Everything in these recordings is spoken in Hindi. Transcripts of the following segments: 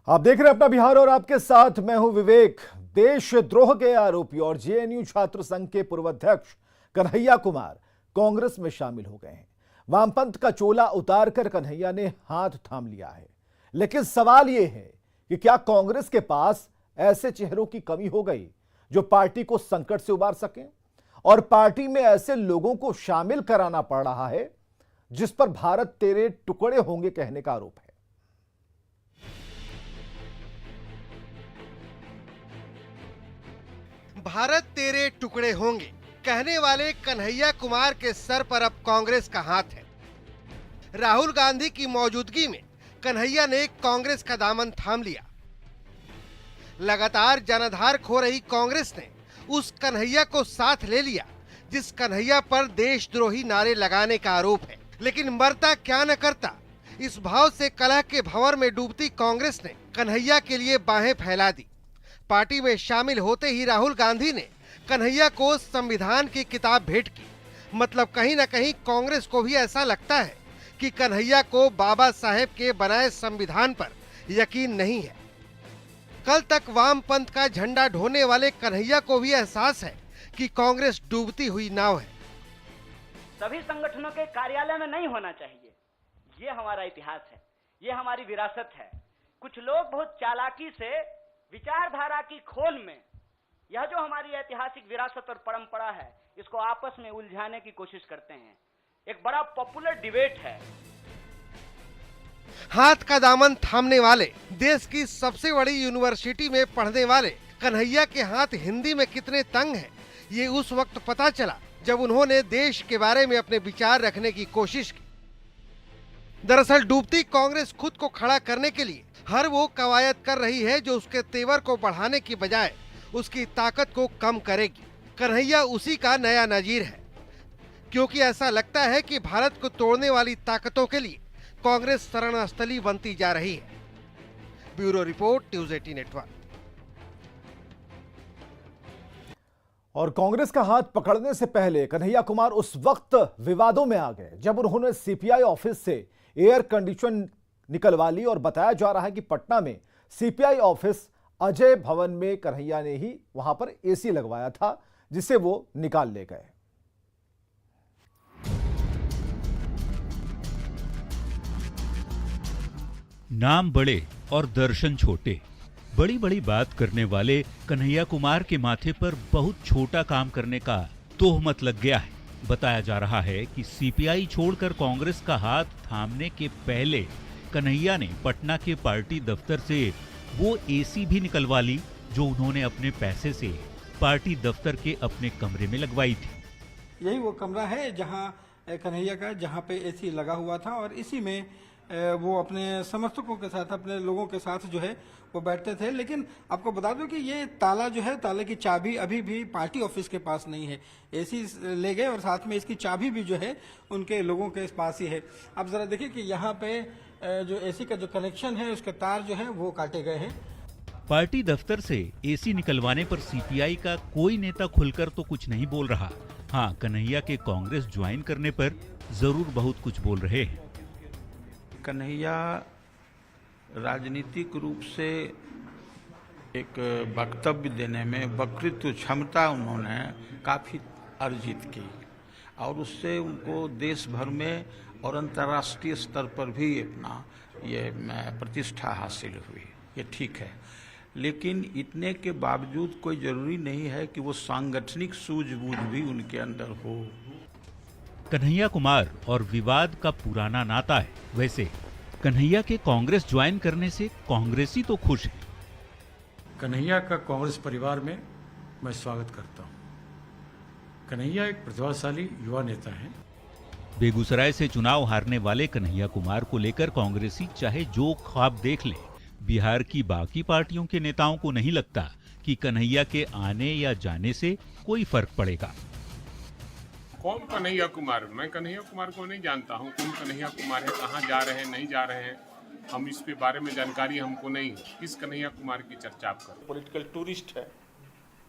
आप देख रहे हैं अपना बिहार और आपके साथ मैं हूं विवेक। देशद्रोह के आरोपी और जेएनयू छात्र संघ के पूर्व अध्यक्ष कन्हैया कुमार कांग्रेस में शामिल हो गए हैं। वामपंथ का चोला उतारकर कन्हैया ने हाथ थाम लिया है। लेकिन सवाल यह है कि क्या कांग्रेस के पास ऐसे चेहरों की कमी हो गई जो पार्टी को संकट से उबार सकें, और पार्टी में ऐसे लोगों को शामिल कराना पड़ रहा है जिस पर भारत तेरे टुकड़े होंगे कहने का आरोप है। भारत तेरे टुकड़े होंगे कहने वाले कन्हैया कुमार के सर पर अब कांग्रेस का हाथ है। राहुल गांधी की मौजूदगी में कन्हैया ने कांग्रेस का दामन थाम लिया। लगातार जनाधार खो रही कांग्रेस ने उस कन्हैया को साथ ले लिया जिस कन्हैया पर देशद्रोही नारे लगाने का आरोप है। लेकिन मरता क्या न करता, इस भाव से कलह के भंवर में डूबती कांग्रेस ने कन्हैया के लिए बाहें फैला दी। पार्टी में शामिल होते ही राहुल गांधी ने कन्हैया को संविधान की किताब भेंट की। मतलब कहीं ना कहीं कांग्रेस को भी ऐसा लगता है कि कन्हैया को बाबा साहेब के बनाए संविधान पर यकीन नहीं है। कल तक वामपंथ का झंडा ढोने वाले कन्हैया को भी एहसास है कि कांग्रेस डूबती हुई नाव है। सभी संगठनों के कार्यालय में नहीं होना चाहिए, ये हमारा इतिहास है, ये हमारी विरासत है। कुछ लोग बहुत चालाकी से विचारधारा की खोल में यह जो हमारी ऐतिहासिक विरासत और परंपरा है इसको आपस में उलझाने की कोशिश करते हैं। एक बड़ा पॉपुलर डिबेट है। हाथ का दामन थामने वाले, देश की सबसे बड़ी यूनिवर्सिटी में पढ़ने वाले कन्हैया के हाथ हिंदी में कितने तंग हैं, ये उस वक्त पता चला जब उन्होंने देश के बारे में अपने विचार रखने की कोशिश की। दरअसल डूबती कांग्रेस खुद को खड़ा करने के लिए हर वो कवायद कर रही है जो उसके तेवर को बढ़ाने की बजाय उसकी ताकत को कम करेगी। कन्हैया उसी का नया नजीर है, क्योंकि ऐसा लगता है कि भारत को तोड़ने वाली ताकतों के लिए कांग्रेस शरणस्थली बनती जा रही है। Bureau report, news 18 network. और कांग्रेस का हाथ पकड़ने से पहले कन्हैया कुमार उस वक्त विवादों में आ गए जब उन्होंने सीपीआई ऑफिस से एयर कंडीशन निकलवा ली, और बताया जा रहा है कि पटना में सीपीआई ऑफिस अजय भवन में कन्हैया ने ही वहां पर एसी लगवाया था जिसे वो निकाल ले गए। नाम बड़े और दर्शन छोटे, बड़ी बड़ी बात करने वाले कन्हैया कुमार के माथे पर बहुत छोटा काम करने का तोहमत लग गया है। बताया जा रहा है कि सीपीआई छोड़कर कांग्रेस का हाथ थामने के पहले कन्हैया ने पटना के पार्टी दफ्तर से वो एसी भी निकलवा ली जो उन्होंने अपने पैसे से पार्टी दफ्तर के अपने कमरे में लगवाई थी। यही वो कमरा है जहां कन्हैया का, जहां पे एसी लगा हुआ था, और इसी में वो अपने समर्थकों के साथ, अपने लोगों के साथ जो है वो बैठते थे। लेकिन आपको बता दूं कि ये ताला जो है, ताले की चाबी अभी भी पार्टी ऑफिस के पास नहीं है। एसी ले गए और साथ में इसकी चाबी भी जो है उनके लोगों के पास ही है। आप जरा देखिए कि यहाँ पे जो एसी का जो कनेक्शन है उसके तार जो है वो काटे गए हैं। पार्टी दफ्तर से एसी निकलवाने पर सीपीआई का कोई नेता खुलकर तो कुछ नहीं बोल रहा। हाँ, कन्हैया के कांग्रेस ज्वाइन करने पर जरूर बहुत कुछ बोल रहे हैं। कन्हैया राजनीतिक रूप से एक वक्तव्य देने में वक्तृत्व क्षमता उन्होंने काफ़ी अर्जित की, और उससे उनको देश भर में और अंतर्राष्ट्रीय स्तर पर भी अपना ये प्रतिष्ठा हासिल हुई। ये ठीक है, लेकिन इतने के बावजूद कोई जरूरी नहीं है कि वो सांगठनिक सूझबूझ भी उनके अंदर हो। कन्हैया कुमार और विवाद का पुराना नाता है। वैसे कन्हैया के कांग्रेस ज्वाइन करने से कांग्रेसी तो खुश है। कन्हैया का कांग्रेस परिवार में मैं स्वागत करता हूं। कन्हैया एक प्रतिभाशाली युवा नेता हैं। बेगूसराय से चुनाव हारने वाले कन्हैया कुमार को लेकर कांग्रेसी चाहे जो ख्वाब देख ले, बिहार की बाकी पार्टियों के नेताओं को नहीं लगता कि कन्हैया के आने या जाने से कोई फर्क पड़ेगा। कौन कन्हैया कुमार? मैं कन्हैया कुमार को नहीं जानता हूँ। कौन कन्हैया कुमार है, कहाँ जा रहे हैं, नहीं जा रहे हैं, हम इस पे बारे में जानकारी हमको नहीं है। किस कन्हैया कुमार की चर्चा आप करें? पॉलिटिकल टूरिस्ट है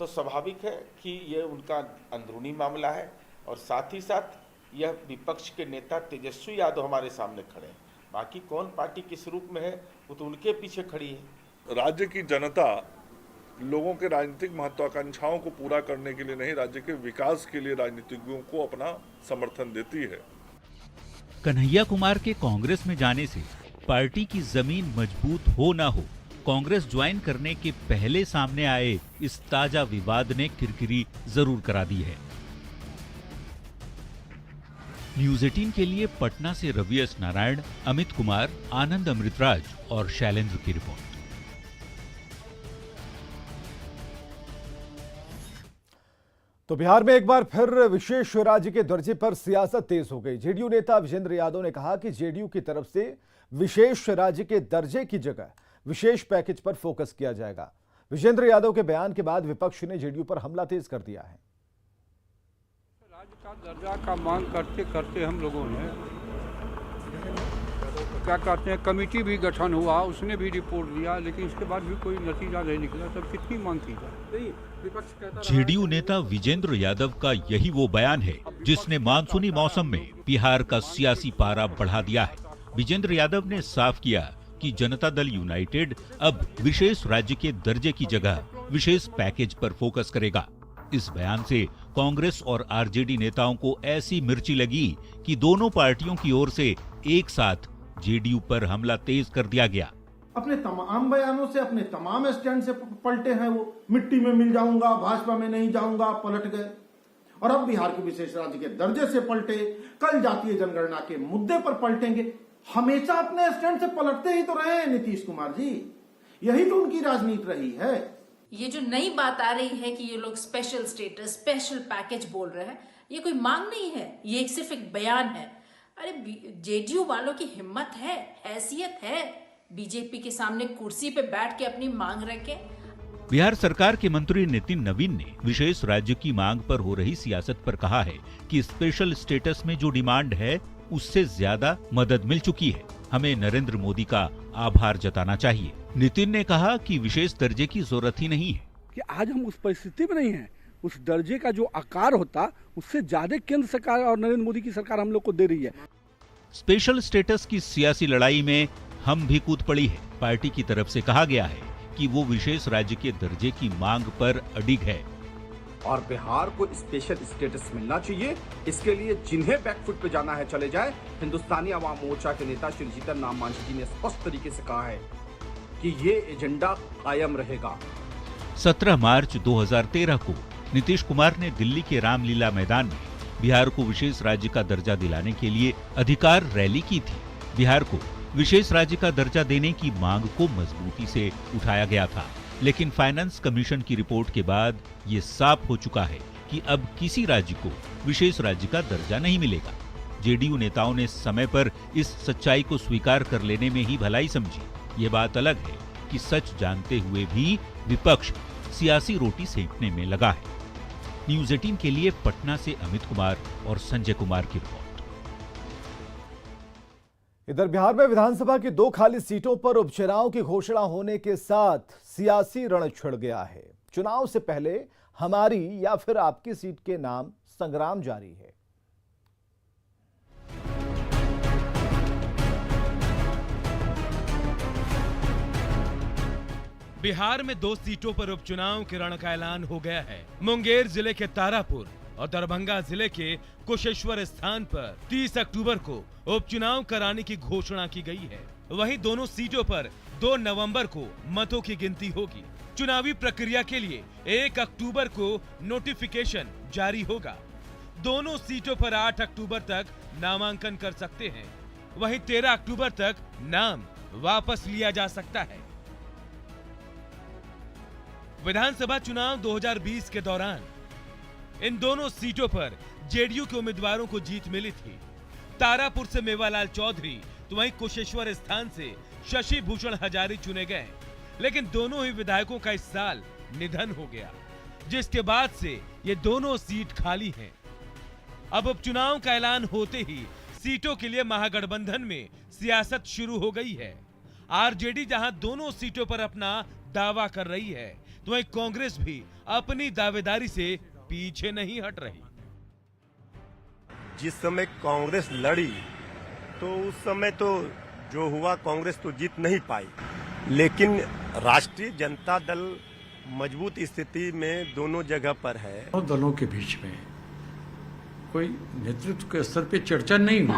तो स्वाभाविक है कि ये उनका अंदरूनी मामला है, और साथ ही साथ यह विपक्ष के नेता तेजस्वी यादव हमारे सामने खड़े हैं। बाकी कौन पार्टी किस रूप में है वो तो उनके पीछे खड़ी है। राज्य की जनता लोगों के राजनीतिक महत्वाकांक्षाओं को पूरा करने के लिए नहीं, राज्य के विकास के लिए राजनीतिज्ञों को अपना समर्थन देती है। कन्हैया कुमार के कांग्रेस में जाने से पार्टी की जमीन मजबूत हो ना हो, कांग्रेस ज्वाइन करने के पहले सामने आए इस ताजा विवाद ने किरकिरी जरूर करा दी है। न्यूज 18 के लिए पटना से रवि एस नारायण, अमित कुमार, आनंद अमृतराज और शैलेंद्र की रिपोर्ट। तो बिहार में एक बार फिर विशेष राज्य के दर्जे पर सियासत तेज हो गई। जेडीयू नेता विजेंद्र यादव ने कहा कि जेडीयू की तरफ से विशेष राज्य के दर्जे की जगह विशेष पैकेज पर फोकस किया जाएगा। विजेंद्र यादव के बयान के बाद विपक्ष ने जेडीयू पर हमला तेज कर दिया है। राज्य का दर्जा का मांग करते करते हम लोगों ने क्या कहते हैं, कमेटी भी गठन हुआ, उसने भी रिपोर्ट दिया, लेकिन इसके बाद भी कोई नतीजा नहीं निकला। तब कितनी मांग की जाए? जेडीयू नेता विजेंद्र यादव का यही वो बयान है जिसने मानसूनी मौसम में बिहार का सियासी पारा बढ़ा दिया है। विजेंद्र यादव ने साफ किया कि जनता दल यूनाइटेड अब विशेष राज्य के दर्जे की जगह विशेष पैकेज पर फोकस करेगा। इस बयान से कांग्रेस और आरजेडी नेताओं को ऐसी मिर्ची लगी कि दोनों पार्टियों की ओर से एक साथ जेडीयू पर हमला तेज कर दिया गया। अपने तमाम बयानों से, अपने तमाम स्टैंड से पलटे हैं। वो मिट्टी में मिल जाऊंगा, भाजपा में नहीं जाऊंगा, पलट गए। और अब बिहार के विशेष राज्य के दर्जे से पलटे, कल जातीय जनगणना के मुद्दे पर पलटेंगे। हमेशा अपने स्टैंड से पलटते ही तो रहे हैं नीतीश कुमार जी, यही तो उनकी राजनीति रही है। ये जो नई बात आ रही है कि ये लोग स्पेशल स्टेटस, स्पेशल पैकेज बोल रहे हैं, ये कोई मांग नहीं है, ये सिर्फ एक बयान है। अरे जेडीयू वालों की हिम्मत है, हैसियत है, बीजेपी के सामने कुर्सी पे बैठ के अपनी मांग रखे। बिहार सरकार के मंत्री नितिन नवीन ने विशेष राज्य की मांग पर हो रही सियासत पर कहा है कि स्पेशल स्टेटस में जो डिमांड है उससे ज्यादा मदद मिल चुकी है। हमें नरेंद्र मोदी का आभार जताना चाहिए। नितिन ने कहा कि विशेष दर्जे की जरूरत ही नहीं है कि आज हम उस परिस्थिति में नहीं है। उस दर्जे का जो आकार होता उससे ज्यादा केंद्र सरकार और नरेंद्र मोदी की सरकार हम लोग को दे रही है। स्पेशल स्टेटस की सियासी लड़ाई में हम भी कूद पड़ी है। पार्टी की तरफ से कहा गया है कि वो विशेष राज्य के दर्जे की मांग पर अडिग है और बिहार को स्पेशल स्टेटस मिलना चाहिए। इसके लिए जिन्हें बैकफुट पे जाना है चले जाए। हिंदुस्तानी अवाम मोर्चा के नेता श्री जीतन राम मांझी जी ने स्पष्ट तरीके से कहा है कि ये एजेंडा कायम रहेगा। 17 मार्च 2013 को नीतीश कुमार ने दिल्ली के रामलीला मैदान में बिहार को विशेष राज्य का दर्जा दिलाने के लिए अधिकार रैली की थी। बिहार को विशेष राज्य का दर्जा देने की मांग को मजबूती से उठाया गया था, लेकिन फाइनेंस कमीशन की रिपोर्ट के बाद ये साफ हो चुका है कि अब किसी राज्य को विशेष राज्य का दर्जा नहीं मिलेगा। जेडीयू नेताओं ने समय पर इस सच्चाई को स्वीकार कर लेने में ही भलाई समझी। ये बात अलग है कि सच जानते हुए भी विपक्ष सियासी रोटी सेंकने में लगा है। न्यूज 18 के लिए पटना से अमित कुमार और संजय कुमार की रिपोर्ट। इधर बिहार में विधानसभा की 2 खाली सीटों पर उपचुनाव की घोषणा होने के साथ सियासी रण छिड़ गया है। चुनाव से पहले हमारी या फिर आपकी सीट के नाम संग्राम जारी है। बिहार में 2 सीटों पर उपचुनाव के रण का ऐलान हो गया है। मुंगेर जिले के तारापुर और दरभंगा जिले के कुशेश्वर स्थान पर 30 अक्टूबर को उपचुनाव कराने की घोषणा की गई है। वहीं दोनों सीटों पर 2 नवंबर को मतों की गिनती होगी। चुनावी प्रक्रिया के लिए 1 अक्टूबर को नोटिफिकेशन जारी होगा। दोनों सीटों पर 8 अक्टूबर तक नामांकन कर सकते हैं। वहीं 13 अक्टूबर तक नाम वापस लिया जा सकता है। विधानसभा चुनाव 2020 के दौरान इन दोनों सीटों पर जेडीयू के उम्मीदवारों को जीत मिली थी। तारापुर से मेवालाल चौधरी तो वहीं कुशेश्वर स्थान से शशि भूषण हजारी चुने गए, लेकिन दोनों ही विधायकों का इस साल निधन हो गया, जिसके बाद से ये दोनों सीट खाली हैं। अब उपचुनाव का ऐलान होते ही सीटों के लिए महागठबंधन में सियासत शुरू हो गई है। आरजेडी जहां दोनों सीटों पर अपना दावा कर रही है, तो वहीं कांग्रेस भी अपनी दावेदारी से पीछे नहीं हट रही। जिस समय कांग्रेस लड़ी तो उस समय तो जो हुआ, कांग्रेस तो जीत नहीं पाई। लेकिन राष्ट्रीय जनता दल मजबूत स्थिति में दोनों जगह पर है। और दलों के बीच में कोई नेतृत्व के स्तर पे चर्चा नहीं हुई।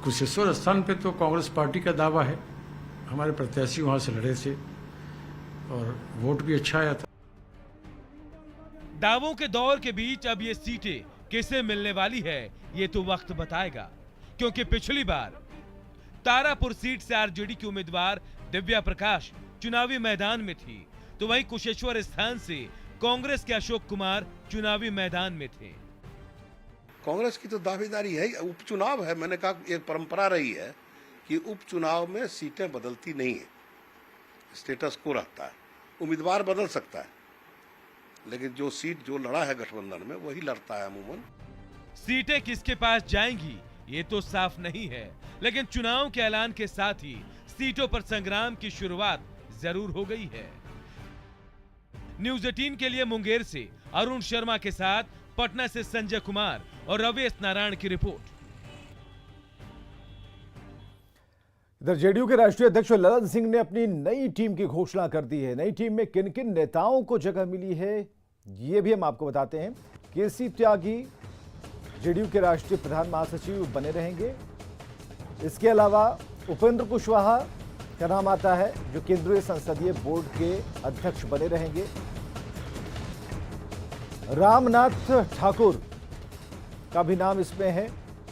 कुशेश्वर स्थान पे तो कांग्रेस पार्टी का दावा है, हमारे प्रत्याशी वहां से लड़े थे और वोट भी अच्छा आया था। दावों के दौर के बीच अब ये सीटें किसे मिलने वाली है ये तो वक्त बताएगा, क्योंकि पिछली बार तारापुर सीट से आरजेडी की उम्मीदवार दिव्या प्रकाश चुनावी मैदान में थी, तो वहीं कुशेश्वर स्थान से कांग्रेस के अशोक कुमार चुनावी मैदान में थे। कांग्रेस की तो दावेदारी है, उपचुनाव है। मैंने कहा एक परंपरा रही है कि उपचुनाव में सीटें बदलती नहीं है, स्टेटस को रहता है। उम्मीदवार बदल सकता है, लेकिन जो सीट जो लड़ा है गठबंधन में वही लड़ता है अमूमन। सीटें किसके पास जाएंगी ये तो साफ नहीं है, लेकिन चुनाव के ऐलान के साथ ही सीटों पर संग्राम की शुरुआत जरूर हो गई है। न्यूज़ 18 के लिए मुंगेर से अरुण शर्मा के साथ पटना से संजय कुमार और रवेश नारायण की रिपोर्ट। इधर जेडीयू के राष्ट्रीय अध्यक्ष ललन सिंह ने अपनी नई टीम की घोषणा कर दी है। नई टीम में किन किन नेताओं को जगह मिली है ये भी हम आपको बताते हैं। केसी त्यागी जेडीयू के राष्ट्रीय प्रधान महासचिव बने रहेंगे। इसके अलावा उपेंद्र कुशवाहा का नाम आता है जो केंद्रीय संसदीय बोर्ड के अध्यक्ष बने रहेंगे। रामनाथ ठाकुर का भी नाम इसमें है।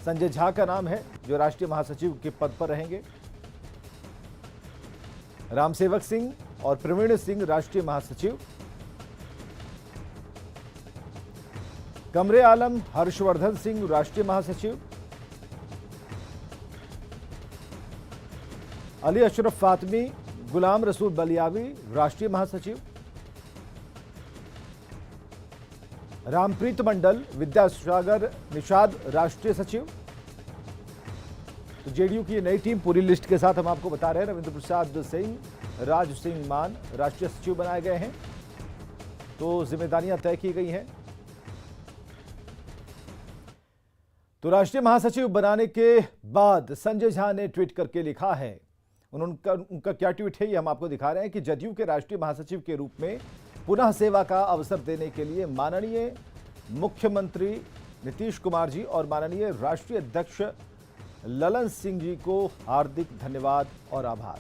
संजय झा का नाम है जो राष्ट्रीय महासचिव के पद पर रहेंगे। रामसेवक सिंह और प्रवीण सिंह राष्ट्रीय महासचिव। कमरे आलम हर्षवर्धन सिंह राष्ट्रीय महासचिव। अली अशरफ फातमी गुलाम रसूल बलियावी राष्ट्रीय महासचिव। रामप्रीत मंडल विद्यासागर निषाद राष्ट्रीय सचिव। तो जेडीयू की नई टीम पूरी लिस्ट के साथ हम आपको बता रहे हैं। रविंद्र प्रसाद सिंह राज सिंह मान राष्ट्रीय सचिव बनाए गए हैं, तो जिम्मेदारियां तय की गई हैं। तो राष्ट्रीय महासचिव बनाने के बाद संजय झा ने ट्वीट करके लिखा है, उनका क्या ट्वीट है ये हम आपको दिखा रहे हैं कि जदयू के राष्ट्रीय महासचिव के रूप में पुनः सेवा का अवसर देने के लिए माननीय मुख्यमंत्री नीतीश कुमार जी और माननीय राष्ट्रीय अध्यक्ष ललन सिंह जी को हार्दिक धन्यवाद और आभार।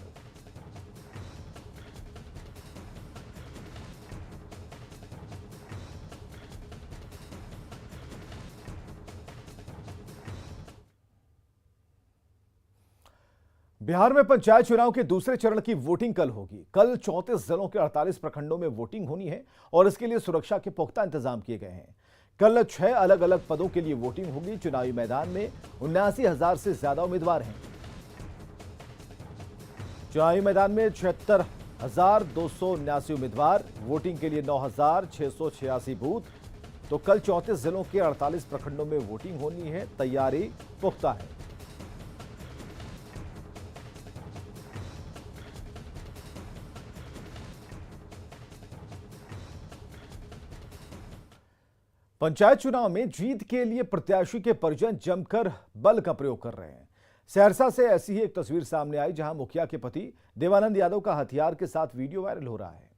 बिहार में पंचायत चुनाव के दूसरे चरण की वोटिंग कल होगी। कल 34 जिलों के 48 प्रखंडों में वोटिंग होनी है और इसके लिए सुरक्षा के पुख्ता इंतजाम किए गए हैं। कल 6 अलग अलग पदों के लिए वोटिंग होगी। चुनावी मैदान में 79,000 से ज्यादा उम्मीदवार हैं। चुनावी मैदान में 76,279 उम्मीदवार, वोटिंग के लिए 9,686 बूथ। तो कल 34 जिलों के 48 प्रखंडों में वोटिंग होनी है। तैयारी पुख्ता है। पंचायत चुनाव में जीत के लिए प्रत्याशी के परिजन जमकर बल का प्रयोग कर रहे हैं। सहरसा से ऐसी ही एक तस्वीर सामने आई जहां मुखिया के पति देवानंद यादव का हथियार के साथ वीडियो वायरल हो रहा है।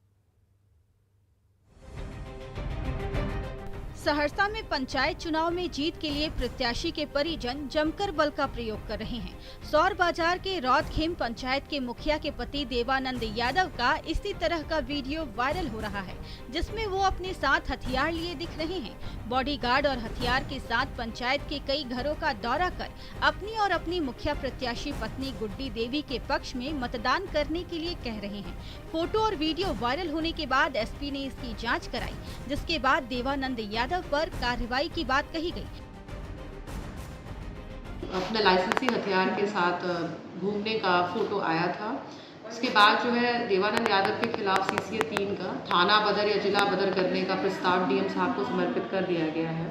सहरसा में पंचायत चुनाव में जीत के लिए प्रत्याशी के परिजन जमकर बल का प्रयोग कर रहे हैं। सौर बाजार के रौतखेम पंचायत के मुखिया के पति देवानंद यादव का इसी तरह का वीडियो वायरल हो रहा है, जिसमें वो अपने साथ हथियार लिए दिख रहे हैं। बॉडीगार्ड और हथियार के साथ पंचायत के कई घरों का दौरा कर अपनी और अपनी मुखिया प्रत्याशी पत्नी गुड्डी देवी के पक्ष में मतदान करने के लिए कह रहे हैं। फोटो और वीडियो वायरल होने के बाद एसपी ने इसकी जाँच कराई, जिसके बाद देवानंद यादव पर कार्रवाई की बात कही गई। अपने लाइसेंसी हथियार के साथ घूमने का फोटो आया था। उसके बाद जो है देवानंद यादव के खिलाफ सीसीए 3 का थाना बदर या जिला बदर करने का प्रस्ताव डीएम साहब को समर्पित कर दिया गया है।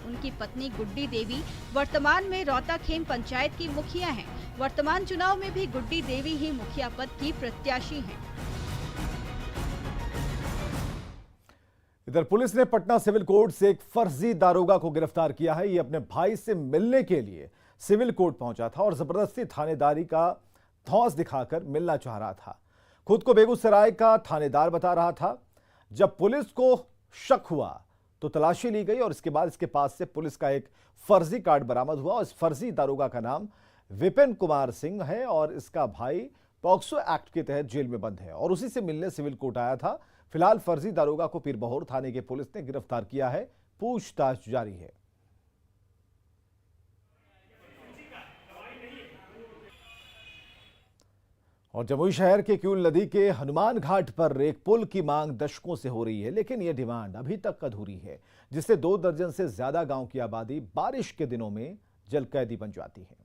उनकी पत्नी गुड्डी देवी वर्तमान में रौताखेम पंचायत की मुखिया हैं। वर्तमान चुनाव में भी गुड्डी देवी ही मुखिया पद की प्रत्याशी हैं। इधर पुलिस ने पटना सिविल कोर्ट से एक फर्जी दारोगा को गिरफ्तार किया है। ये अपने भाई से मिलने के लिए सिविल कोर्ट पहुंचा था और जबरदस्ती थानेदारी का धौंस दिखाकर मिलना चाह रहा था। खुद को बेगूसराय का थानेदार बता रहा था। जब पुलिस को शक हुआ तो तलाशी ली गई और इसके बाद इसके पास से पुलिस का एक फर्जी कार्ड बरामद हुआ और इस फर्जी दारोगा का नाम विपिन कुमार सिंह है और इसका भाई पॉक्सो एक्ट के तहत जेल में बंद है और उसी से मिलने सिविल कोर्ट आया था। फिलहाल फर्जी दारोगा को पीरबहोर थाने की पुलिस ने गिरफ्तार किया है। पूछताछ जारी है। और जमुई शहर के किऊल नदी के हनुमान घाट पर एक पुल की मांग दशकों से हो रही है, लेकिन यह डिमांड अभी तक अधूरी है, जिससे 2 दर्जन से ज्यादा गांव की आबादी बारिश के दिनों में जलकैदी बन जाती है।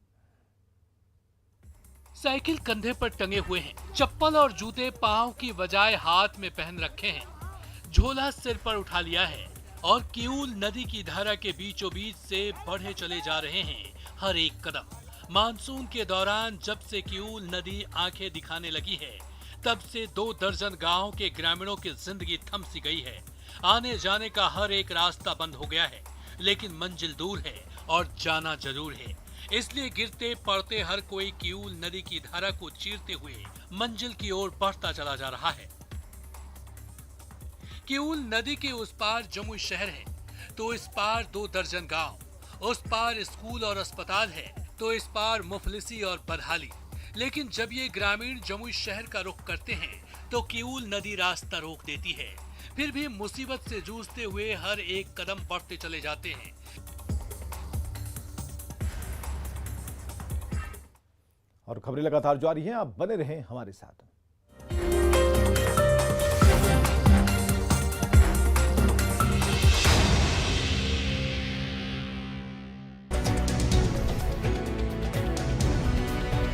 साइकिल कंधे पर टंगे हुए हैं, चप्पल और जूते पांव की बजाय हाथ में पहन रखे हैं, झोला सिर पर उठा लिया है और किऊल नदी की धारा के बीचों बीच से बढ़े चले जा रहे हैं हर एक कदम। मानसून के दौरान जब से किऊल नदी आंखें दिखाने लगी है, तब से 2 दर्जन गांव के ग्रामीणों की जिंदगी थम सी गई है। आने जाने का हर एक रास्ता बंद हो गया है, लेकिन मंजिल दूर है और जाना जरूर है। इसलिए गिरते पड़ते हर कोई किऊल नदी की धारा को चीरते हुए मंजिल की ओर बढ़ता चला जा रहा है। किऊल नदी के उस पार जमुई शहर है तो इस पार 2 दर्जन गांव, उस पार स्कूल और अस्पताल है तो इस पार मुफलिसी और बदहाली। लेकिन जब ये ग्रामीण जमुई शहर का रुख करते हैं तो किऊल नदी रास्ता रोक देती है। फिर भी मुसीबत से जूझते हुए हर एक कदम बढ़ते चले जाते हैं। और खबरें लगातार जारी हैं, आप बने रहें हमारे साथ।